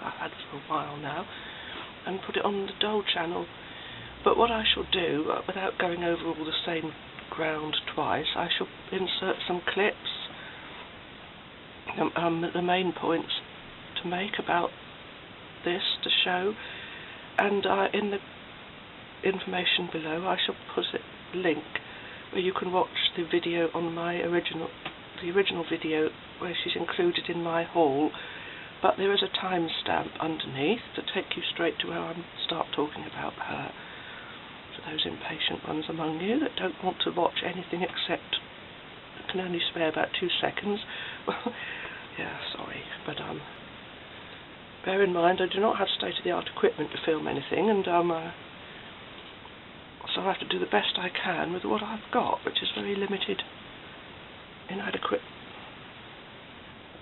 I've had for a while now, and put it on the doll channel. But what I shall do, without going over all the same ground twice, I shall insert some clips, the main points to make about this to show, and in the information below I shall put a link where you can watch the video on the original video where she's included in my haul, but there is a timestamp underneath to take you straight to where I start talking about her. For those impatient ones among you that don't want to watch anything except can only spare about 2 seconds, well, yeah, sorry, but bear in mind I do not have state-of-the-art equipment to film anything, and so I have to do the best I can with what I've got, which is very limited, inadequate.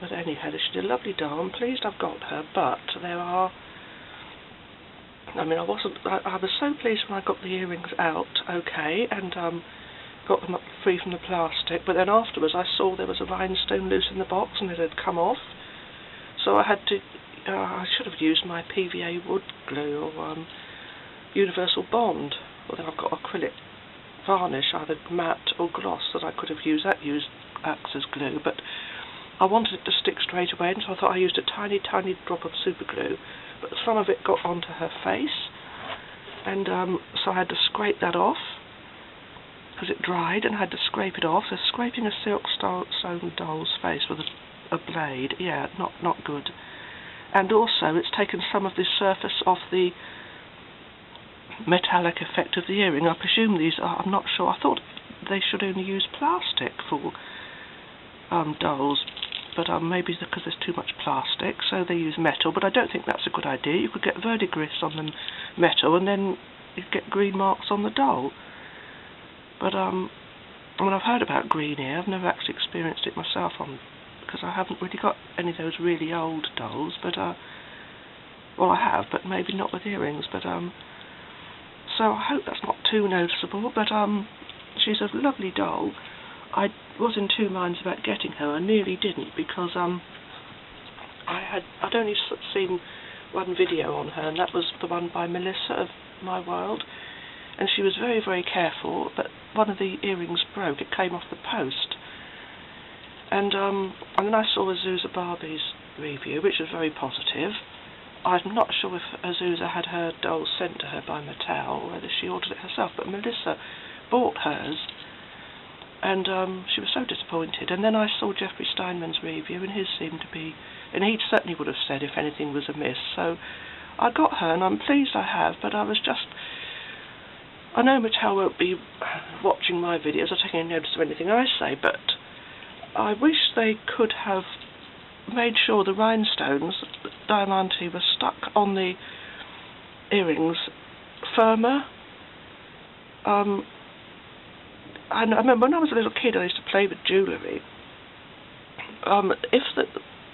But anyhow, she's a lovely doll. I'm pleased I've got her, but there are... I mean, I was so pleased when I got the earrings out, okay, and got them up free from the plastic, but then afterwards I saw there was a rhinestone loose in the box and it had come off, so I had to... I should have used my PVA wood glue or universal bond, although I've got acrylic varnish, either matte or gloss, that I could have used. That acts as glue, but I wanted it to stick straight away, and so I thought I used a tiny, tiny drop of super glue, but some of it got onto her face, and so I had to scrape that off, because it dried, and I had to scrape it off. So scraping a silk sewn doll's face with a blade, yeah, not good. And also it's taken some of the surface off the metallic effect of the earring. I presume these are, I'm not sure, I thought they should only use plastic for dolls, but maybe because there's too much plastic, so they use metal, but I don't think that's a good idea. You could get verdigris on the metal and then you'd get green marks on the doll. But I mean, I've heard about green ear, I've never actually experienced it myself because I haven't really got any of those really old dolls, but well, I have, but maybe not with earrings, but so I hope that's not too noticeable, but she's a lovely doll. I was in two minds about getting her. I nearly didn't, because I'd only seen one video on her, and that was the one by Melissa of My World, and she was very, very careful, but one of the earrings broke. It came off the post, and then I saw Azusa Barbie's review, which was very positive. I'm not sure if Azusa had her doll sent to her by Mattel, or whether she ordered it herself, but Melissa bought hers, and she was so disappointed. And then I saw Jeffrey Steinman's review, and his seemed to be, and he certainly would have said if anything was amiss. So I got her, and I'm pleased I have, but I know Mattel won't be watching my videos or taking any notice of anything I say, but I wish they could have made sure the rhinestones, the diamanti, were stuck on the earrings firmer. I remember when I was a little kid, I used to play with jewellery. A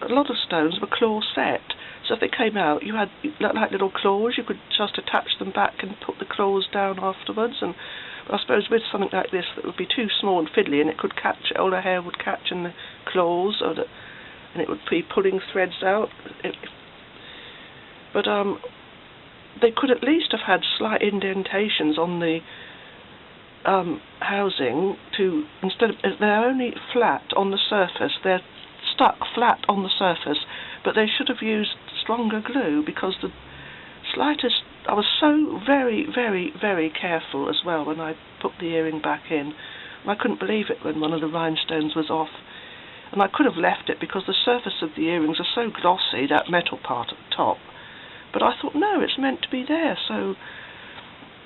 lot of stones were claw set, so if they came out, you had like little claws. You could just attach them back and put the claws down afterwards. And I suppose with something like this that would be too small and fiddly, and it could catch, all the hair would catch in the claws, and it would be pulling threads out. But they could at least have had slight indentations on the housing to, instead of, they're only flat on the surface, they're stuck flat on the surface, but they should have used stronger glue, because the slightest, I was so very, very, very careful as well when I put the earring back in. I couldn't believe it when one of the rhinestones was off, and I could have left it because the surface of the earrings are so glossy, that metal part at the top, but I thought, no, it's meant to be there, so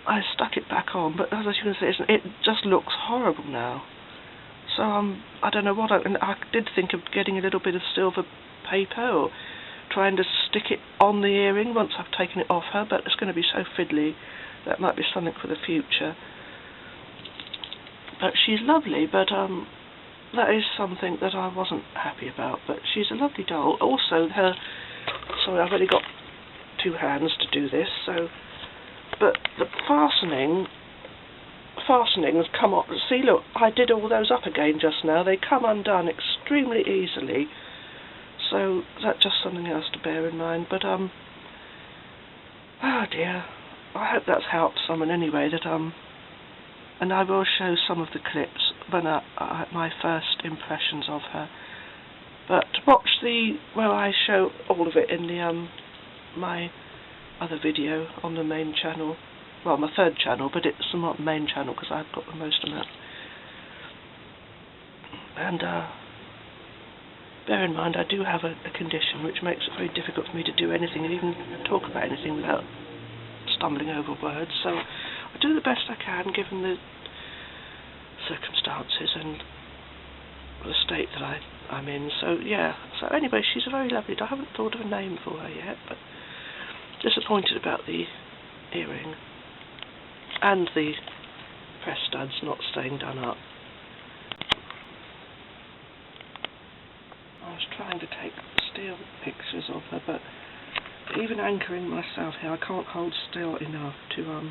I stuck it back on. But as you can see, it just looks horrible now. So I don't know what I did think of getting a little bit of silver paper or trying to stick it on the earring once I've taken it off her, but it's going to be so fiddly. That might be something for the future. But she's lovely, but that is something that I wasn't happy about. But she's a lovely doll. Also, sorry, I've only got two hands to do this, so. But the fastenings come up. See, look, I did all those up again just now. They come undone extremely easily. so that's just something else to bear in mind. But oh dear, I hope that's helped someone anyway. That and I will show some of the clips when my first impressions of her. But watch well, I show all of it in the my other video on the main channel. Well, my third channel, but it's not the main channel because I've got the most amount. And bear in mind, I do have a condition which makes it very difficult for me to do anything and even talk about anything without stumbling over words. So I do the best I can given the circumstances and the state that I'm in. So yeah. So anyway, she's a very lovely doll. I haven't thought of a name for her yet, but disappointed about the earring and the press studs not staying done up. I was trying to take still pictures of her, but even anchoring myself here, I can't hold still enough to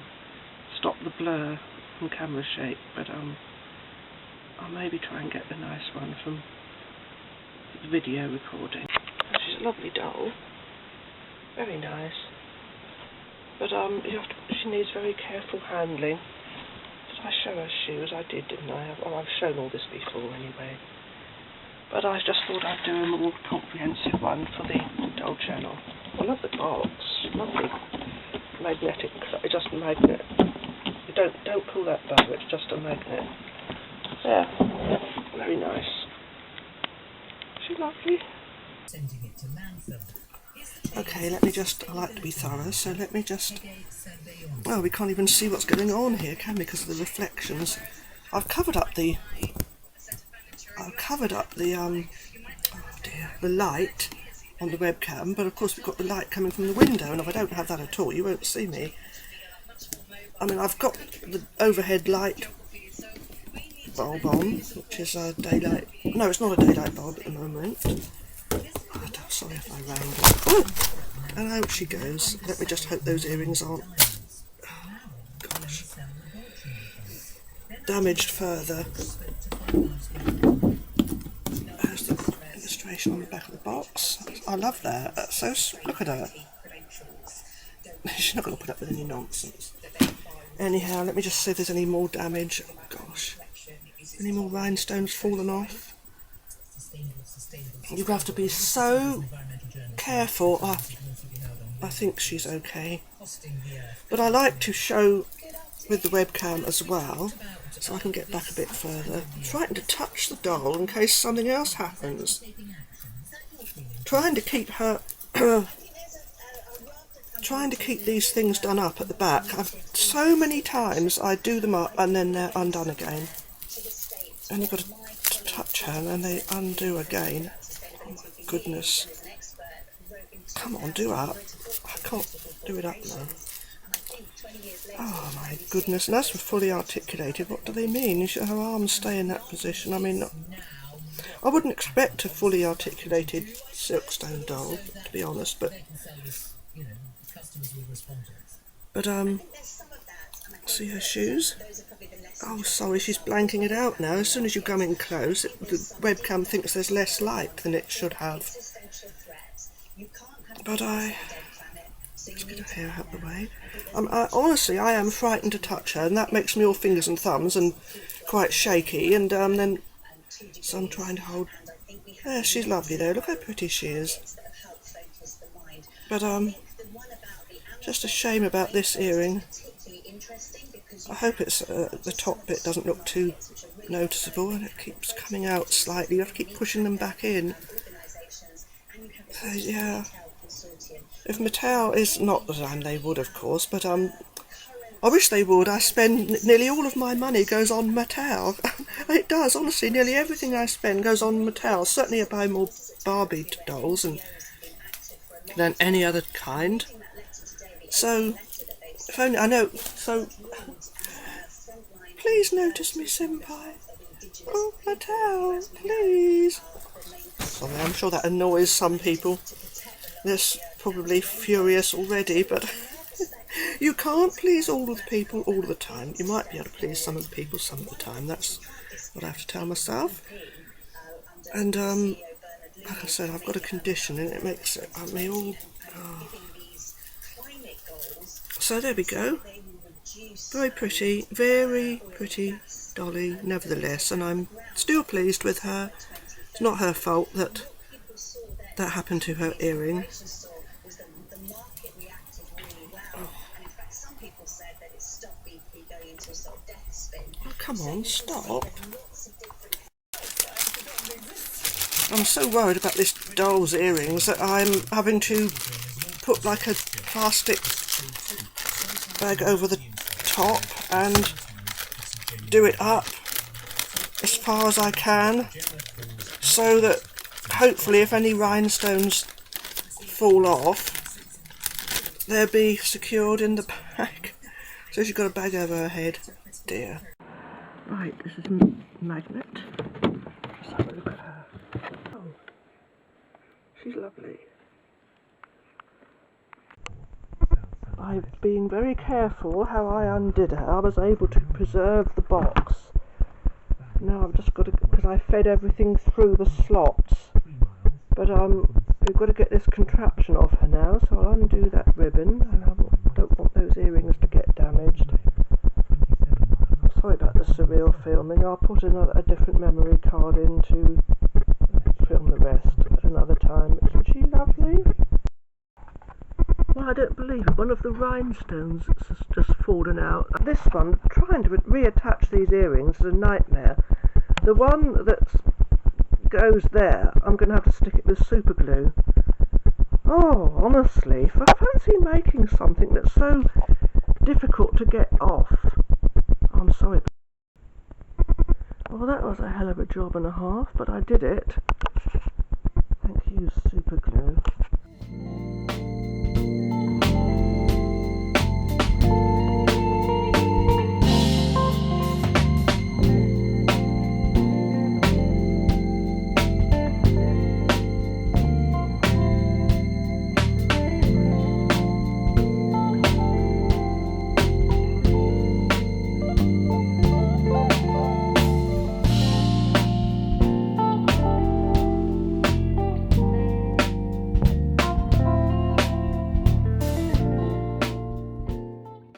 stop the blur from camera shake. But I'll maybe try and get a nice one from the video recording. She's a lovely doll, very nice. But she needs very careful handling. Did I show her shoes? I did, didn't I? Well, I've shown all this before anyway. But I just thought I'd do a more comprehensive one for the doll channel. I love the box. Lovely magnetic. It's just a magnet. You don't pull that bow. It's just a magnet. Yeah, very nice. Is she lovely? Okay, let me just. I like to be thorough, so let me just. Well, we can't even see what's going on here, can we? Because of the reflections. I've covered up the. The light on the webcam, but of course we've got the light coming from the window, and if I don't have that at all, you won't see me. I mean, I've got the overhead light bulb on, which is a daylight. No, it's not a daylight bulb at the moment. Oh, sorry if I wrangle. Oh, and out she goes. Let me just hope those earrings aren't. Oh, gosh. Damaged further. There's the illustration on the back of the box. I love that. That's so. Look at her. She's not going to put up with any nonsense. Anyhow, let me just see if there's any more damage. Oh, gosh. Any more rhinestones fallen off? You have to be so careful. I think she's okay. But I like to show with the webcam as well, so I can get back a bit further. I'm frightened to touch the doll in case something else happens. Trying to keep her... trying to keep these things done up at the back. So many times I do them up and then they're undone again. And you've got to touch her and then they undo again. Oh my goodness. Come on, do up. I can't do it up now. Oh my goodness. And as for fully articulated, what do they mean? Should her arms stay in that position? I mean, I wouldn't expect a fully articulated silkstone doll, to be honest, but see her shoes? Oh, sorry, she's blanking it out now. As soon as you come in close, the webcam thinks there's less light than it should have. But let's get her hair out of the way. Honestly, I am frightened to touch her, and that makes me all fingers and thumbs and quite shaky. And then, so I'm trying to hold. Yeah, she's lovely though. Look how pretty she is. But just a shame about this earring. I hope it's the top bit doesn't look too noticeable, and it keeps coming out slightly. You have to keep pushing them back in. So, yeah. If Mattel is not the time they would, of course, but I wish they would. I spend nearly all of my money goes on Mattel. It does, honestly. Nearly everything I spend goes on Mattel. Certainly I buy more Barbie dolls than any other kind. So, if only I know. So, please notice me, Senpai. Oh, Mattel, please. Sorry, I'm sure that annoys some people. They're probably furious already, but you can't please all of the people all the time. You might be able to please some of the people some of the time. That's what I have to tell myself. And like I said, I've got a condition and it makes it me all... Oh. So there we go. Very pretty dolly nevertheless, and I'm still pleased with her. It's not her fault that that happened to her earring. Oh, come on, stop. I'm so worried about this doll's earrings that I'm having to put like a plastic bag over the top and do it up as far as I can, so that hopefully if any rhinestones fall off they'll be secured in the bag. So she's got a bag over her head. Dear. Right, this is Magnet. Let's have a look at her. Oh, she's lovely. I've been very careful how I undid her. I was able to preserve the box. Now I've just got to, because I fed everything through the slots. But we've got to get this contraption off her now, so I'll undo that ribbon, and I don't want those earrings to get damaged. I'm sorry about the surreal filming. I'll put a different memory card in to film the rest at another time. Isn't she lovely? Well, I don't believe it. One of the rhinestones has just fallen out. This one, trying to reattach these earrings is a nightmare. The one that goes there, I'm going to have to stick it with super glue. Oh, honestly, I fancy making something that's so difficult to get off. I'm sorry. Well, that was a hell of a job and a half, but I did it.